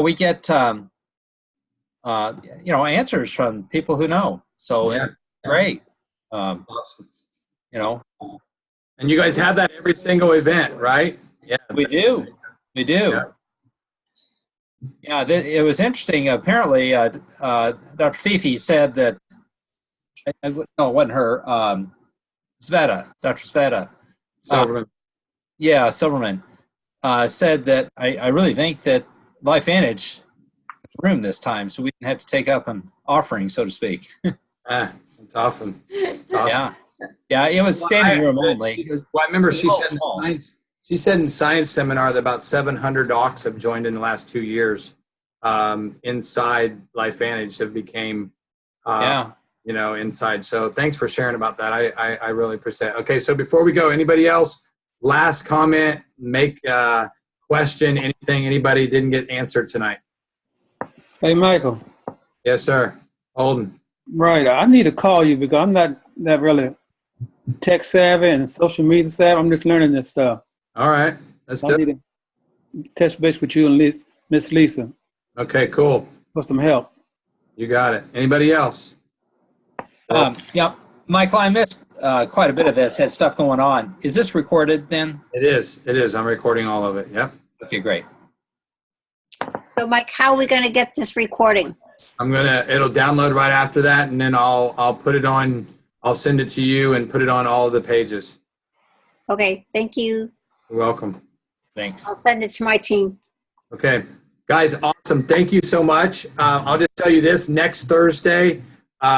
we get, answers from people who know. So Yeah. it's great. Awesome. And you guys have that every single event, right? Yeah. We do. Yeah, it was interesting. Apparently, Dr. Fifi said that, no, it wasn't her, Dr. Sveta. Silverman. Silverman said that I really think that LifeVantage room this time, so we didn't have to take up an offering, so to speak. That's awesome. Awesome. Yeah, it was standing room only. I remember she said in science seminar that about 700 docs have joined in the last 2 years inside LifeVantage that became inside. So thanks for sharing about that. I really appreciate it. Okay, so before we go, anybody else? Last comment, make question, anything anybody didn't get answered tonight? Hey, Michael. Yes, sir. Holden. Right. I need to call you because I'm not really tech savvy and social media savvy. I'm just learning this stuff. All right. Let's do it. I need to touch base with you and Miss Lisa. Okay, cool. For some help. You got it. Anybody else? Michael, I missed quite a bit of this. Had stuff going on. Is this recorded then? It is. I'm recording all of it. Yep. Okay, great. So, Mike, how are we going to get this recording? It'll download right after that, and then I'll put it on I'll send it to you and put it on all of the pages. Okay, thank you. You're welcome. Thanks. I'll send it to my team. Okay, guys, awesome. Thank you so much. I'll just tell you this, next Thursday,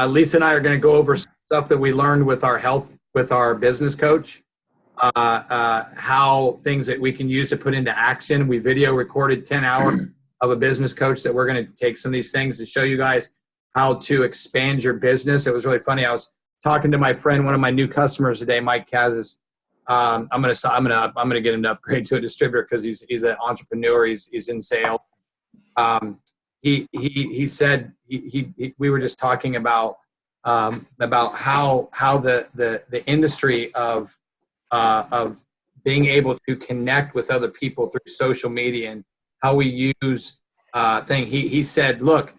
Lisa and I are going to go over stuff that we learned with our business coach, how things that we can use to put into action. We video recorded 10 hours of a business coach that we're going to take some of these things to show you guys how to expand your business. It was really funny. I was talking to my friend, one of my new customers today, Mike Kazis. I'm gonna get him to upgrade to a distributor because he's an entrepreneur. He's in sales. He said we were just talking about how the industry of being able to connect with other people through social media and how we use thing. He said, look,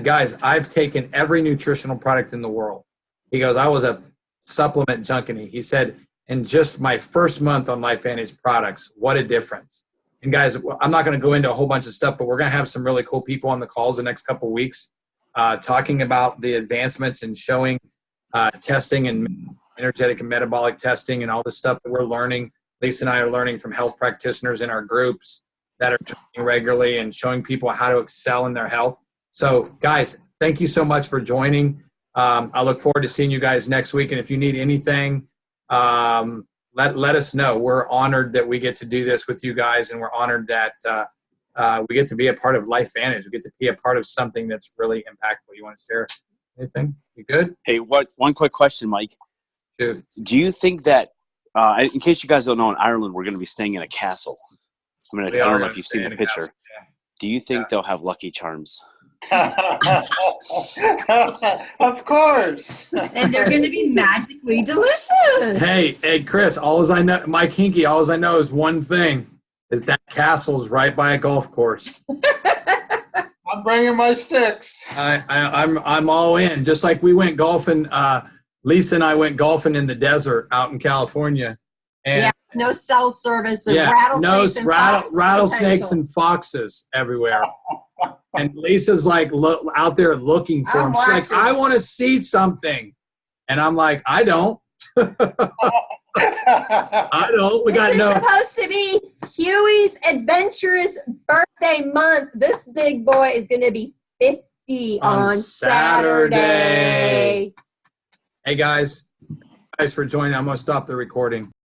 guys, I've taken every nutritional product in the world. He goes, I was a supplement junkie. He said, in just my first month on LifeVantage products, what a difference. And guys, I'm not going to go into a whole bunch of stuff, but we're going to have some really cool people on the calls the next couple of weeks talking about the advancements and showing testing and energetic and metabolic testing and all the stuff that we're learning. Lisa and I are learning from health practitioners in our groups that are training regularly and showing people how to excel in their health. So guys, thank you so much for joining. I look forward to seeing you guys next week. And if you need anything, let us know. We're honored that we get to do this with you guys, and we're honored that we get to be a part of LifeVantage. We get to be a part of something that's really impactful. You want to share anything? You good? Hey, one quick question, Mike. Shoot. Do you think that, in case you guys don't know, in Ireland, we're going to be staying in a castle. I mean, I don't know if you've seen the picture. Castle, yeah. Do you think they'll have Lucky Charms? Of course. And they're going to be magically delicious. Hey, Chris, all I know, Mike Hinkie, all I know is one thing, is that castle's right by a golf course. I'm bringing my sticks. I'm all in. Just like we went golfing, Lisa and I went golfing in the desert out in California. And Yeah, no cell service and yeah, rattlesnakes and fox rattlesnakes potential. and foxes everywhere. And Lisa's like out there looking for I'm them. She's like, watching. I want to see something. And I'm like, I don't. I don't. We got This is no. supposed to be Huey's adventurous birthday month. This big boy is going to be 50 on Saturday. Hey guys, thanks for joining. I'm going to stop the recording.